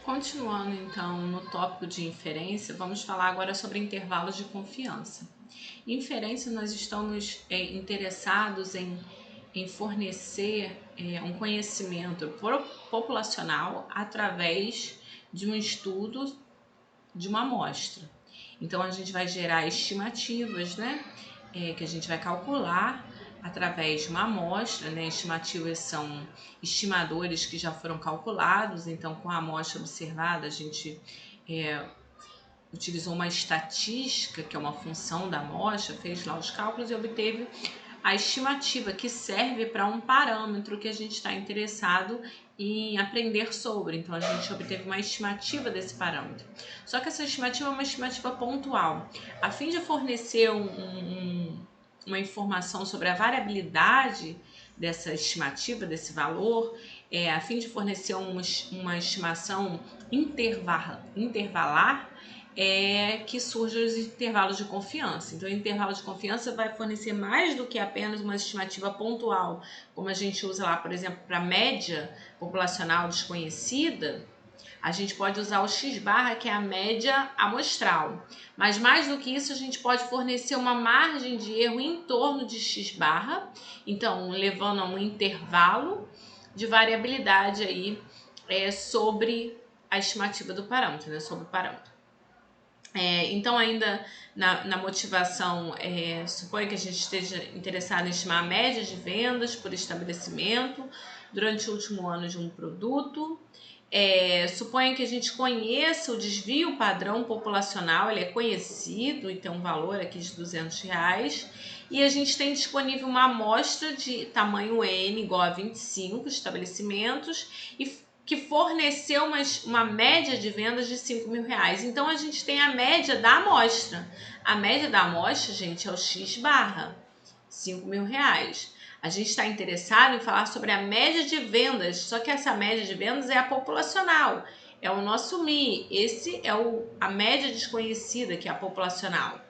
Continuando então no tópico de inferência, vamos falar agora sobre intervalos de confiança. Em inferência, nós estamos interessados em fornecer um conhecimento populacional através de um estudo de uma amostra. Então, a gente vai gerar estimativas, né? Que a gente vai calcular através de uma amostra, né? Estimativas são estimadores que já foram calculados, então com a amostra observada a gente utilizou uma estatística, que é uma função da amostra, fez lá os cálculos e obteve a estimativa, que serve para um parâmetro que a gente está interessado em aprender sobre. Então, a gente obteve uma estimativa desse parâmetro. Só que essa estimativa é uma estimativa pontual. A fim de fornecer uma informação sobre a variabilidade dessa estimativa, desse valor, a fim de fornecer uma estimação intervalar, que surgem os intervalos de confiança. Então, o intervalo de confiança vai fornecer mais do que apenas uma estimativa pontual, como a gente usa lá, por exemplo, para a média populacional desconhecida. A gente pode usar o x-barra, que é a média amostral. Mas mais do que isso, a gente pode fornecer uma margem de erro em torno de x-barra, então levando a um intervalo de variabilidade aí sobre a estimativa do parâmetro, né? Sobre o parâmetro. Então, ainda na motivação, suponha que a gente esteja interessado em estimar a média de vendas por estabelecimento durante o último ano de um produto. Suponha que a gente conheça o desvio padrão populacional, ele é conhecido e tem um valor aqui de R$200, e a gente tem disponível uma amostra de tamanho N igual a 25 estabelecimentos e que forneceu uma média de vendas de R$5.000. Então, a gente tem a média da amostra. A média da amostra, gente, é o x-barra, R$5.000. A gente está interessado em falar sobre a média de vendas, só que essa média de vendas é a populacional, é o nosso MI. Esse é a média desconhecida, que é a populacional.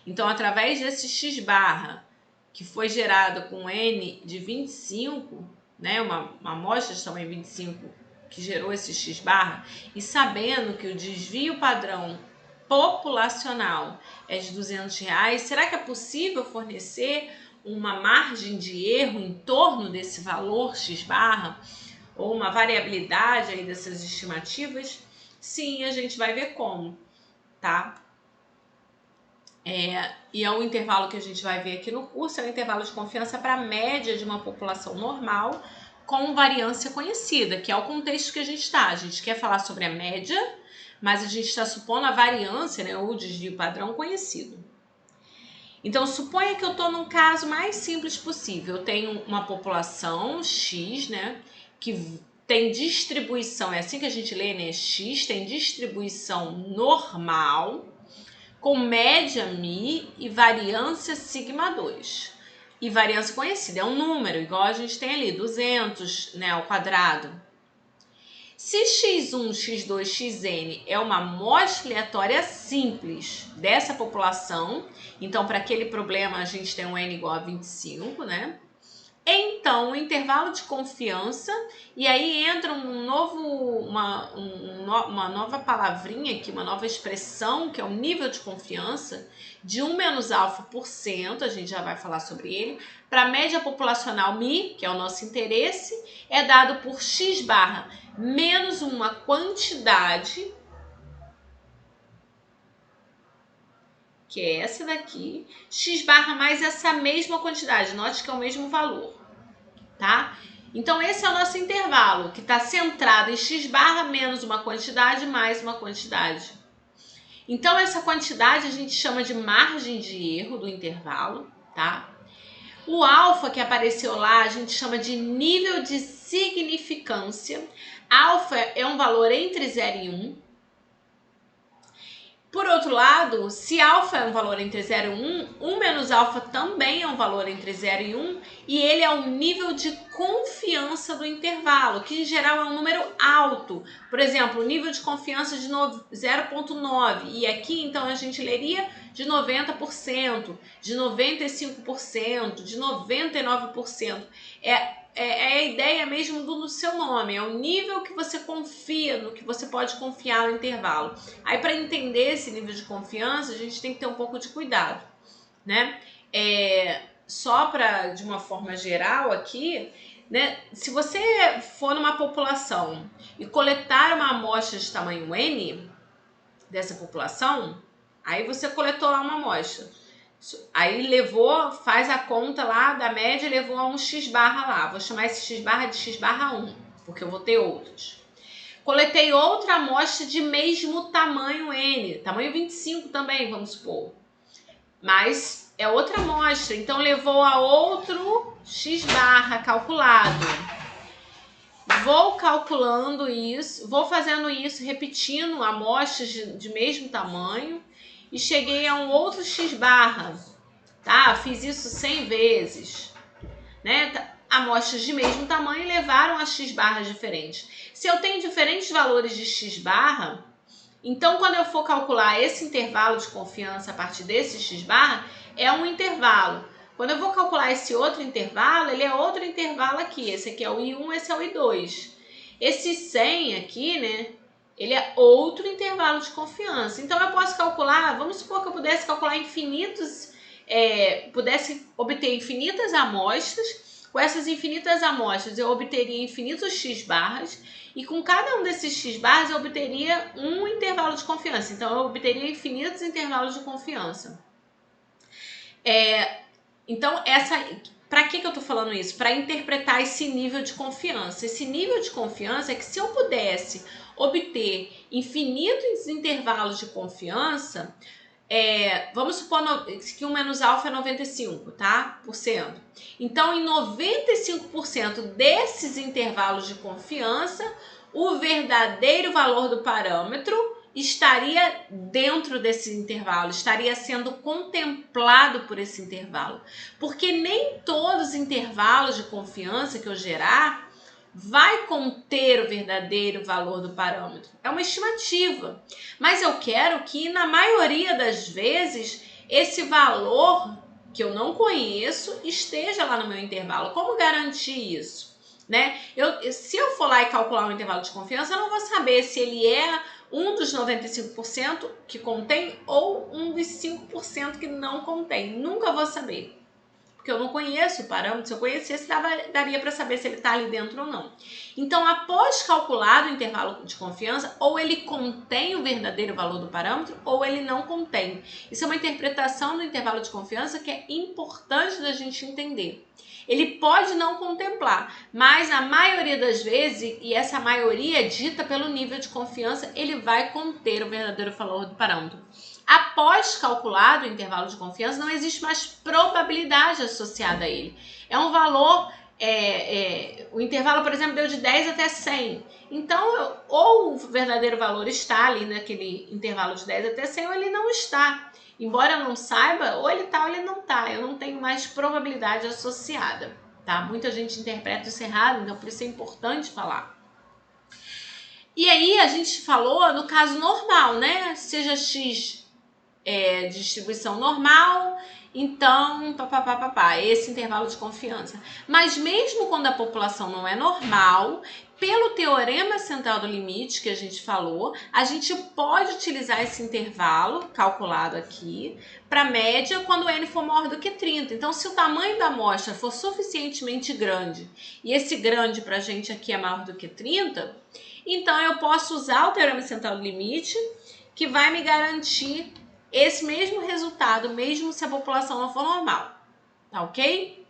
Então, através desse x-barra, que foi gerado com N de 25, né, uma amostra de tamanho 25 que gerou esse x-barra, e sabendo que o desvio padrão populacional é de R$200, será que é possível fornecer uma margem de erro em torno desse valor x-barra, ou uma variabilidade aí dessas estimativas? Sim, a gente vai ver como, tá? E é o intervalo que a gente vai ver aqui no curso, é o intervalo de confiança para a média de uma população normal com variância conhecida, que é o contexto que a gente está. A gente quer falar sobre a média, mas a gente está supondo a variância, né, ou o desvio padrão conhecido. Então, suponha que eu estou num caso mais simples possível. Eu tenho uma população X, né, que tem distribuição, é assim que a gente lê, né, X, tem distribuição normal, com média μ e variância σ2. E variância conhecida, é um número, igual a gente tem ali, 200, né, ao quadrado. Se x1, x2, xn é uma amostra aleatória simples dessa população, então para aquele problema a gente tem um n igual a 25, né? Então, o intervalo de confiança, e aí entra uma nova palavrinha aqui, uma nova expressão, que é o nível de confiança, de 1 menos alfa por cento, a gente já vai falar sobre ele, para a média populacional μ, que é o nosso interesse, é dado por x barra menos uma quantidade, que é essa daqui, x barra mais essa mesma quantidade, note que é o mesmo valor. Tá? Então, esse é o nosso intervalo, que está centrado em x barra menos uma quantidade mais uma quantidade. Então, essa quantidade a gente chama de margem de erro do intervalo, tá? O alfa que apareceu lá, a gente chama de nível de significância. Alfa é um valor entre 0 e 1. Por outro lado, se alfa é um valor entre 0 e 1, 1 menos alfa também é um valor entre 0 e 1, e ele é o nível de confiança do intervalo, que em geral é um número alto. Por exemplo, o nível de confiança de 0,9, e aqui então a gente leria de 90%, de 95%, de 99%. é a ideia mesmo do seu nome, é o nível que você confia, no que você pode confiar no intervalo. Aí, para entender esse nível de confiança, a gente tem que ter um pouco de cuidado, né? Só para, de uma forma geral aqui, né? Se você for numa população e coletar uma amostra de tamanho N dessa população, aí você coletou lá uma amostra. Aí levou, faz a conta lá da média e levou a um x barra lá. Vou chamar esse x barra de x barra 1, porque eu vou ter outros. Coletei outra amostra de mesmo tamanho N, tamanho 25 também, vamos supor. Mas é outra amostra, então levou a outro x barra calculado. Vou calculando isso, vou fazendo isso, repetindo amostras de mesmo tamanho e cheguei a um outro x barra, tá? Fiz isso 100 vezes, né? Amostras de mesmo tamanho levaram a x barras diferentes. Se eu tenho diferentes valores de x barra, então quando eu for calcular esse intervalo de confiança a partir desse x barra, é um intervalo. Quando eu vou calcular esse outro intervalo, ele é outro intervalo aqui. Esse aqui é o I1, esse é o I2. Esse 100 aqui, né? Ele é outro intervalo de confiança. Então, eu posso calcular, vamos supor que eu pudesse calcular pudesse obter infinitas amostras. Com essas infinitas amostras, eu obteria infinitos x barras. E com cada um desses x barras, eu obteria um intervalo de confiança. Então, eu obteria infinitos intervalos de confiança. Então, para que eu tô falando isso? Para interpretar esse nível de confiança. Esse nível de confiança é que se eu pudesse obter infinitos intervalos de confiança, vamos supor que 1 menos alfa é 95, tá? Por cento. Então, em 95% desses intervalos de confiança, o verdadeiro valor do parâmetro estaria dentro desse intervalo, estaria sendo contemplado por esse intervalo. Porque nem todos os intervalos de confiança que eu gerar vai conter o verdadeiro valor do parâmetro. É uma estimativa. Mas eu quero que, na maioria das vezes, esse valor que eu não conheço esteja lá no meu intervalo. Como garantir isso? Né? Se eu for lá e calcular um intervalo de confiança, eu não vou saber se ele é um dos 95% que contém ou um dos 5% que não contém. Nunca vou saber. Porque eu não conheço o parâmetro. Se eu conhecesse, daria para saber se ele está ali dentro ou não. Então, após calculado o intervalo de confiança, ou ele contém o verdadeiro valor do parâmetro, ou ele não contém. Isso é uma interpretação do intervalo de confiança que é importante da gente entender. Ele pode não contemplar, mas a maioria das vezes, e essa maioria é dita pelo nível de confiança, ele vai conter o verdadeiro valor do parâmetro. Após calculado o intervalo de confiança, não existe mais probabilidade associada a ele. É um valor, o intervalo, por exemplo, deu de 10 até 100. Então, ou o verdadeiro valor está ali naquele intervalo de 10 até 100, ou ele não está. Embora eu não saiba, ou ele está ou ele não está. Eu não tenho mais probabilidade associada, tá? Muita gente interpreta isso errado, então por isso é importante falar. E aí a gente falou no caso normal, né? Seja X distribuição normal, então esse intervalo de confiança. Mas mesmo quando a população não é normal, pelo teorema central do limite que a gente falou, a gente pode utilizar esse intervalo calculado aqui para média quando o N for maior do que 30. Então, se o tamanho da amostra for suficientemente grande, e esse grande para a gente aqui é maior do que 30, então eu posso usar o teorema central do limite, que vai me garantir esse mesmo resultado, mesmo se a população não for normal, tá ok?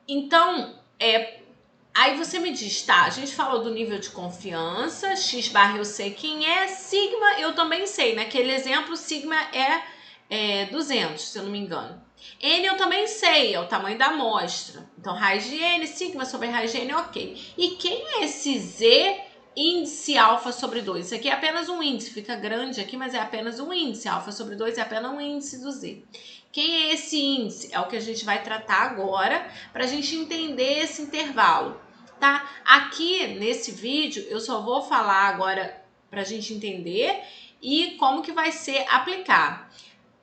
Então, aí você me diz, tá, a gente falou do nível de confiança, x barra eu sei quem é, sigma eu também sei, naquele exemplo sigma é 200, se eu não me engano. N eu também sei, é o tamanho da amostra, então raiz de N, sigma sobre raiz de N, ok. E quem é esse Z índice alfa sobre 2? Isso aqui é apenas um índice, fica grande aqui, mas é apenas um índice. Alfa sobre 2 é apenas um índice do Z. Quem é esse índice? É o que a gente vai tratar agora para a gente entender esse intervalo, tá? Aqui nesse vídeo eu só vou falar agora para a gente entender e como que vai ser aplicar.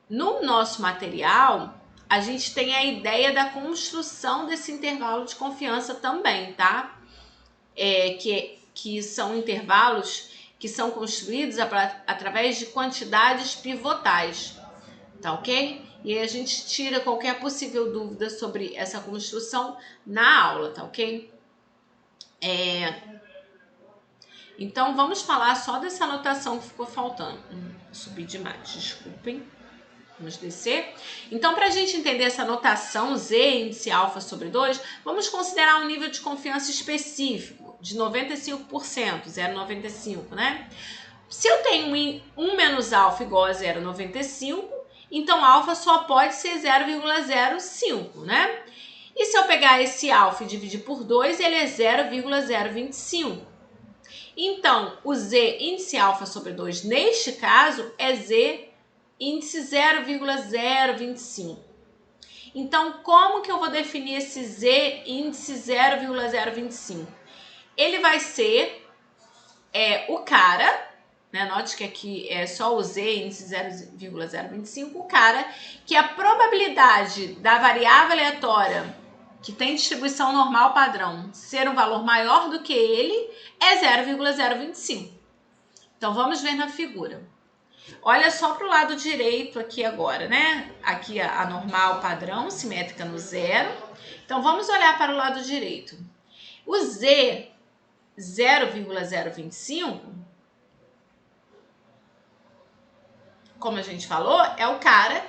No nosso material, a gente tem a ideia da construção desse intervalo de confiança também, tá? Que são intervalos que são construídos através de quantidades pivotais, tá ok? E aí a gente tira qualquer possível dúvida sobre essa construção na aula, tá ok? Então vamos falar só dessa anotação que ficou faltando. Subi demais, desculpem. Vamos descer. Então, para a gente entender essa notação Z índice alfa sobre 2, vamos considerar um nível de confiança específico de 95%, 0,95, né? Se eu tenho 1 menos alfa igual a 0,95, então alfa só pode ser 0,05, né? E se eu pegar esse alfa e dividir por 2, ele é 0,025. Então, o Z índice alfa sobre 2, neste caso, é Z índice 0,025. Então, como que eu vou definir esse Z índice 0,025? Ele vai ser o cara, né? Note que aqui é só o Z índice 0,025, o cara que a probabilidade da variável aleatória que tem distribuição normal padrão ser um valor maior do que ele é 0,025. Então, vamos ver na figura. Olha só para o lado direito aqui agora, né? Aqui a normal padrão, simétrica no zero. Então, vamos olhar para o lado direito. O Z 0,025, como a gente falou, é o cara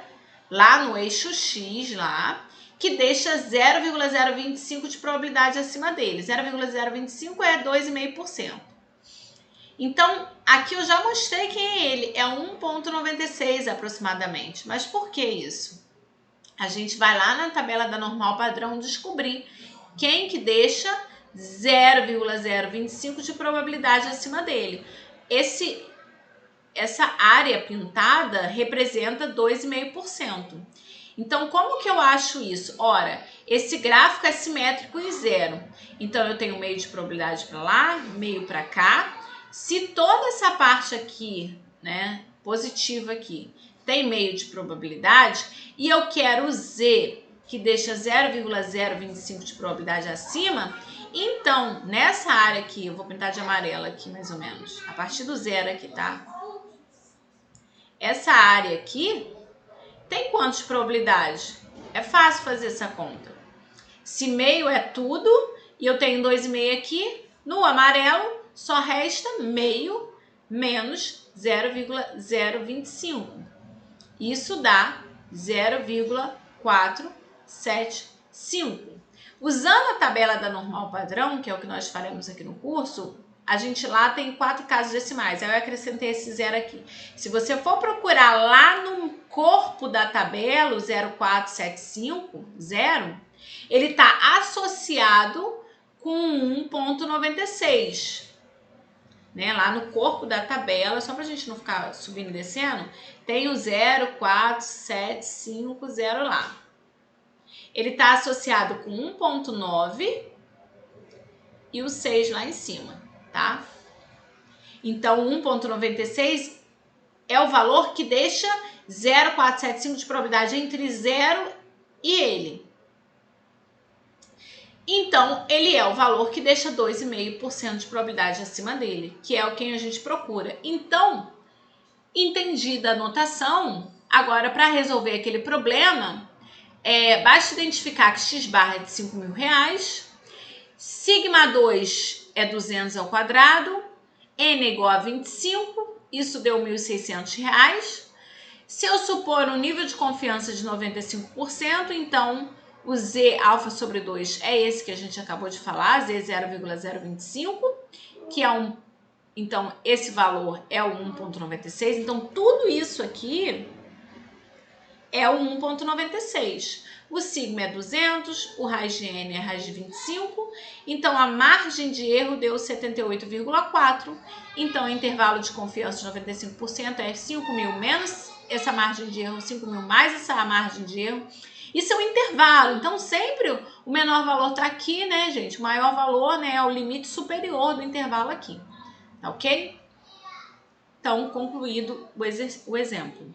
lá no eixo X, lá, que deixa 0,025 de probabilidade acima dele. 0,025 é 2,5%. Então, aqui eu já mostrei quem é ele, é 1,96 aproximadamente. Mas por que isso? A gente vai lá na tabela da normal padrão descobrir quem que deixa 0,025 de probabilidade acima dele. Essa área pintada representa 2,5%. Então, como que eu acho isso? Ora, esse gráfico é simétrico em zero. Então, eu tenho meio de probabilidade para lá, meio para cá. Se toda essa parte aqui, né, positiva aqui, tem meio de probabilidade e eu quero o Z, que deixa 0,025 de probabilidade acima, então, nessa área aqui, eu vou pintar de amarelo aqui, mais ou menos, a partir do zero aqui, tá? Essa área aqui tem quantas probabilidades? É fácil fazer essa conta. Se meio é tudo e eu tenho 2,5 aqui, no amarelo, só resta meio menos 0,025. Isso dá 0,475. Usando a tabela da normal padrão, que é o que nós faremos aqui no curso, a gente lá tem 4 casas decimais. Aí eu acrescentei esse zero aqui. Se você for procurar lá no corpo da tabela, o 0,475, ele está associado com 1,96. Né, lá no corpo da tabela, só para a gente não ficar subindo e descendo, tem o 0,4750 lá. Ele está associado com 1,9 e o 6 lá em cima, tá? Então, 1,96 é o valor que deixa 0,475 de probabilidade entre 0 e ele. Então, ele é o valor que deixa 2,5% de probabilidade acima dele, que é o que a gente procura. Então, entendida a notação, agora para resolver aquele problema, basta identificar que x barra é de R$5.000, sigma 2 é 200 ao quadrado, n é igual a 25, isso deu R$1.600. Se eu supor um nível de confiança de 95%, então o Z alfa sobre 2 é esse que a gente acabou de falar, Z 0,025, que é então esse valor é o 1,96. Então tudo isso aqui é o 1,96. O sigma é 200, o raiz de n é raiz de 25, então a margem de erro deu 78,4. Então o intervalo de confiança de 95% é 5.000 menos essa margem de erro, 5.000 mais essa margem de erro. Isso é um intervalo, então sempre o menor valor está aqui, né, gente? O maior valor, né, é o limite superior do intervalo aqui, tá ok? Então, concluído o exemplo.